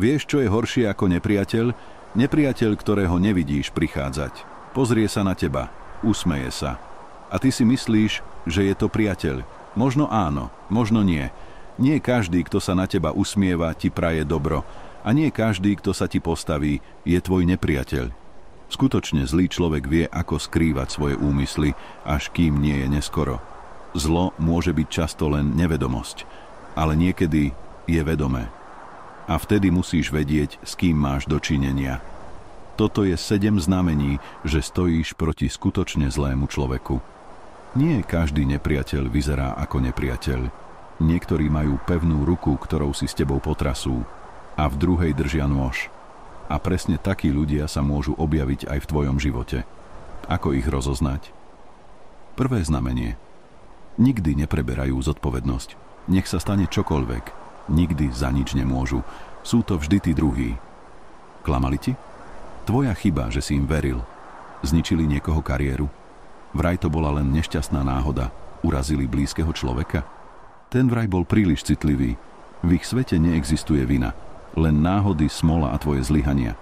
Vieš, čo je horšie ako nepriateľ? Nepriateľ, ktorého nevidíš prichádzať. Pozrie sa na teba, usmeje sa. A ty si myslíš, že je to priateľ. Možno áno, možno nie. Nie každý, kto sa na teba usmieva, ti praje dobro. A nie každý, kto sa ti postaví, je tvoj nepriateľ. Skutočne zlý človek vie, ako skrývať svoje úmysly, až kým nie je neskoro. Zlo môže byť často len nevedomosť, ale niekedy je vedomé. A vtedy musíš vedieť, s kým máš dočinenia. Toto je 7 znamení, že stojíš proti skutočne zlému človeku. Nie každý nepriateľ vyzerá ako nepriateľ. Niektorí majú pevnú ruku, ktorou si s tebou potrasú, a v druhej držia nôž. A presne takí ľudia sa môžu objaviť aj v tvojom živote. Ako ich rozoznať? Prvé znamenie. Nikdy nepreberajú zodpovednosť. Nech sa stane čokoľvek. Nikdy za nič nemôžu. Sú to vždy tí druhí. Klamali ti? Tvoja chyba, že si im veril. Zničili niekoho kariéru. Vraj to bola len nešťastná náhoda. Urazili blízkeho človeka. Ten vraj bol príliš citlivý. V ich svete neexistuje vina. Len náhody, smola a tvoje zlyhania.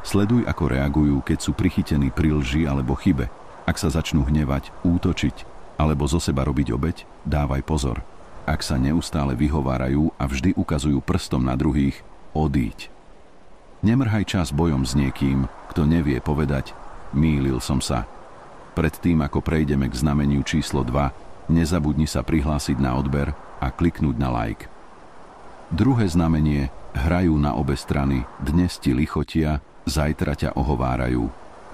Sleduj, ako reagujú, keď sú prichytení pri lži alebo chybe. Ak sa začnú hnevať, útočiť alebo zo seba robiť obeť, dávaj pozor. Ak sa neustále vyhovárajú a vždy ukazujú prstom na druhých, odíď. Nemrhaj čas bojom s niekým, kto nevie povedať, mýlil som sa. Predtým, ako prejdeme k znameniu číslo 2, nezabudni sa prihlásiť na odber a kliknúť na like. Druhé znamenie, hrajú na obe strany, dnes ti lichotia, zajtra ťa ohovárajú.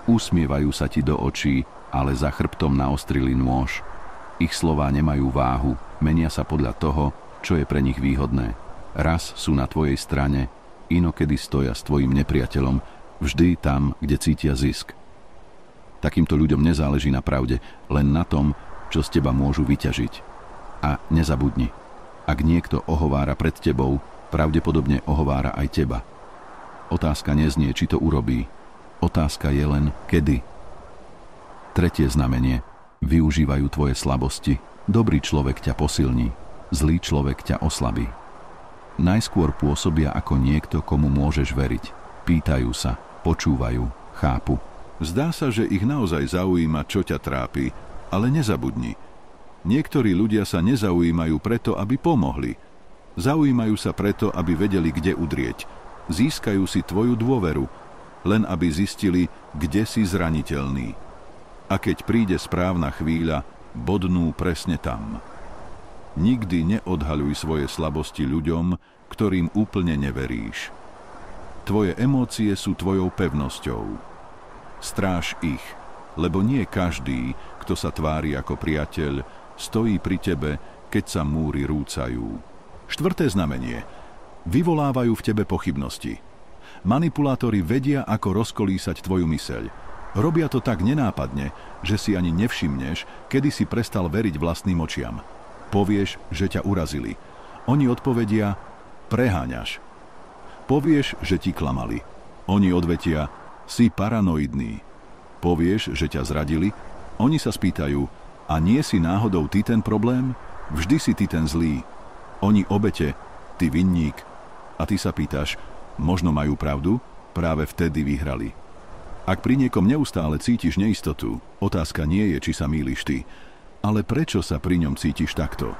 Usmievajú sa ti do očí, ale za chrbtom naostrili nôž. Ich slová nemajú váhu, menia sa podľa toho, čo je pre nich výhodné. Raz sú na tvojej strane, inokedy stoja s tvojim nepriateľom, vždy tam, kde cítia zisk. Takýmto ľuďom nezáleží na pravde, len na tom, čo z teba môžu vyťažiť. A nezabudni, ak niekto ohovára pred tebou, pravdepodobne ohovára aj teba. Otázka neznie, či to urobí. Otázka je len, kedy. Tretie znamenie. Využívajú tvoje slabosti. Dobrý človek ťa posilní, zlý človek ťa oslabí. Najskôr pôsobia ako niekto, komu môžeš veriť. Pýtajú sa, počúvajú, chápu. Zdá sa, že ich naozaj zaujíma, čo ťa trápi, ale nezabudni. Niektorí ľudia sa nezaujímajú preto, aby pomohli. Zaujímajú sa preto, aby vedeli, kde udrieť. Získajú si tvoju dôveru, len aby zistili, kde si zraniteľný. A keď príde správna chvíľa, bodnú presne tam. Nikdy neodhaľuj svoje slabosti ľuďom, ktorým úplne neveríš. Tvoje emócie sú tvojou pevnosťou. Stráž ich, lebo nie každý, kto sa tvári ako priateľ, stojí pri tebe, keď sa múry rúcajú. Štvrté znamenie. Vyvolávajú v tebe pochybnosti. Manipulátori vedia, ako rozkolísať tvoju myseľ. Robia to tak nenápadne, že si ani nevšimneš, kedy si prestal veriť vlastným očiam. Povieš, že ťa urazili. Oni odpovedia, preháňaš. Povieš, že ti klamali. Oni odvetia, si paranoidný. Povieš, že ťa zradili. Oni sa spýtajú, a nie si náhodou ty ten problém? Vždy si ty ten zlý. Oni obete, ty vinník. A ty sa pýtaš, možno majú pravdu? Práve vtedy vyhrali. Ak pri niekom neustále cítiš neistotu, otázka nie je, či sa mýliš ty, ale prečo sa pri ňom cítiš takto?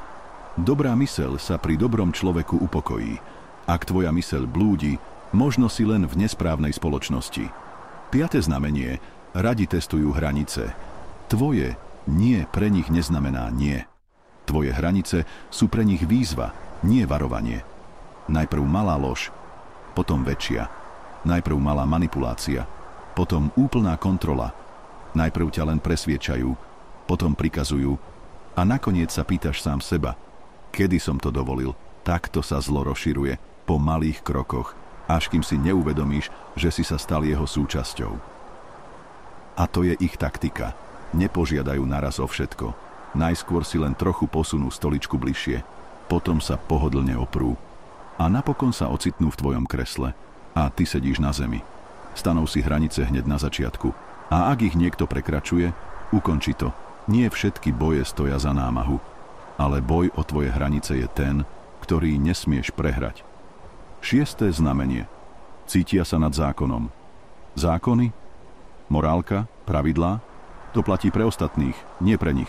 Dobrá myseľ sa pri dobrom človeku upokojí. Ak tvoja myseľ blúdi, možno si len v nesprávnej spoločnosti. Piate znamenie. Radi testujú hranice. Tvoje nie pre nich neznamená nie. Tvoje hranice sú pre nich výzva, nie varovanie. Najprv malá lož, potom väčšia. Najprv malá manipulácia, potom úplná kontrola. Najprv ťa len presviečajú, potom prikazujú a nakoniec sa pýtaš sám seba, kedy som to dovolil. Takto sa zlo rozširuje po malých krokoch, až kým si neuvedomíš, že si sa stal jeho súčasťou. A to je ich taktika. Nepožiadajú naraz o všetko. Najskôr si len trochu posunú stoličku bližšie, potom sa pohodlne oprú a napokon sa ocitnú v tvojom kresle a ty sedíš na zemi. Stanov si hranice hneď na začiatku a ak ich niekto prekračuje, ukonči to. Nie všetky boje stoja za námahu, ale boj o tvoje hranice je ten, ktorý nesmieš prehrať. Šiesté znamenie. Cítia sa nad zákonom. Zákony? Morálka? Pravidlá? To platí pre ostatných, nie pre nich.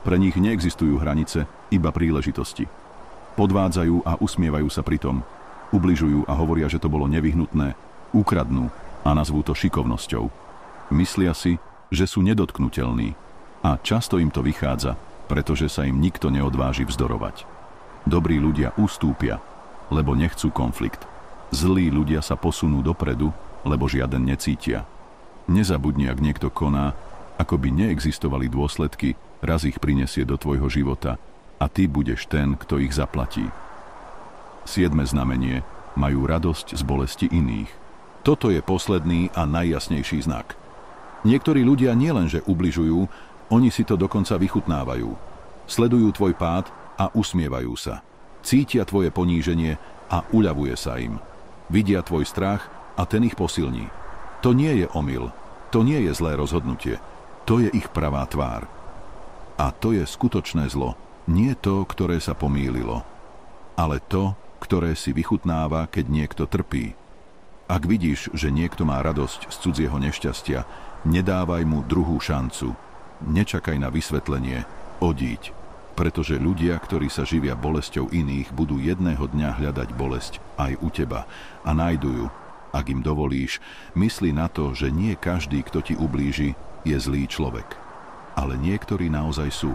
Pre nich neexistujú hranice, iba príležitosti. Podvádzajú a usmievajú sa pritom. Ubližujú a hovoria, že to bolo nevyhnutné. Ukradnú a nazvú to šikovnosťou. Myslia si, že sú nedotknuteľní. A často im to vychádza, pretože sa im nikto neodváži vzdorovať. Dobrí ľudia ustúpia, lebo nechcú konflikt. Zlí ľudia sa posunú dopredu, lebo žiaden necítia. Nezabudni, ak niekto koná, ako by neexistovali dôsledky, raz ich prinesie do tvojho života a ty budeš ten, kto ich zaplatí. 7. znamenie. Majú radosť z bolesti iných. Toto je posledný a najjasnejší znak. Niektorí ľudia nielenže ubližujú, oni si to dokonca vychutnávajú. Sledujú tvoj pád a usmievajú sa. Cítia tvoje poníženie a uľavuje sa im. Vidia tvoj strach a ten ich posilní. To nie je omyl, to nie je zlé rozhodnutie, to je ich pravá tvár. A to je skutočné zlo, nie to, ktoré sa pomýlilo, ale to, ktoré si vychutnáva, keď niekto trpí. Ak vidíš, že niekto má radosť z cudzieho nešťastia, nedávaj mu druhú šancu. Nečakaj na vysvetlenie, odíď, pretože ľudia, ktorí sa živia bolesťou iných, budú jedného dňa hľadať bolesť aj u teba a nájdu ju. Ak im dovolíš, mysli na to, že nie každý, kto ti ublíži, je zlý človek. Ale niektorí naozaj sú.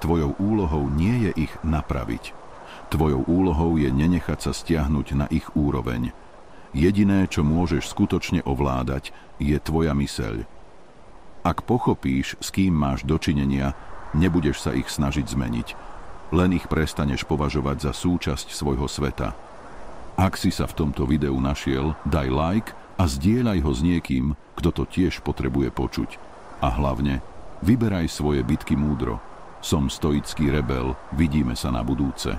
Tvojou úlohou nie je ich napraviť. Tvojou úlohou je nenechať sa stiahnuť na ich úroveň. Jediné, čo môžeš skutočne ovládať, je tvoja myseľ. Ak pochopíš, s kým máš dočinenia, nebudeš sa ich snažiť zmeniť. Len ich prestaneš považovať za súčasť svojho sveta. Ak si sa v tomto videu našiel, daj like a zdieľaj ho s niekým, kto to tiež potrebuje počuť. A hlavne, vyberaj svoje bitky múdro. Som stoický rebel, vidíme sa na budúce.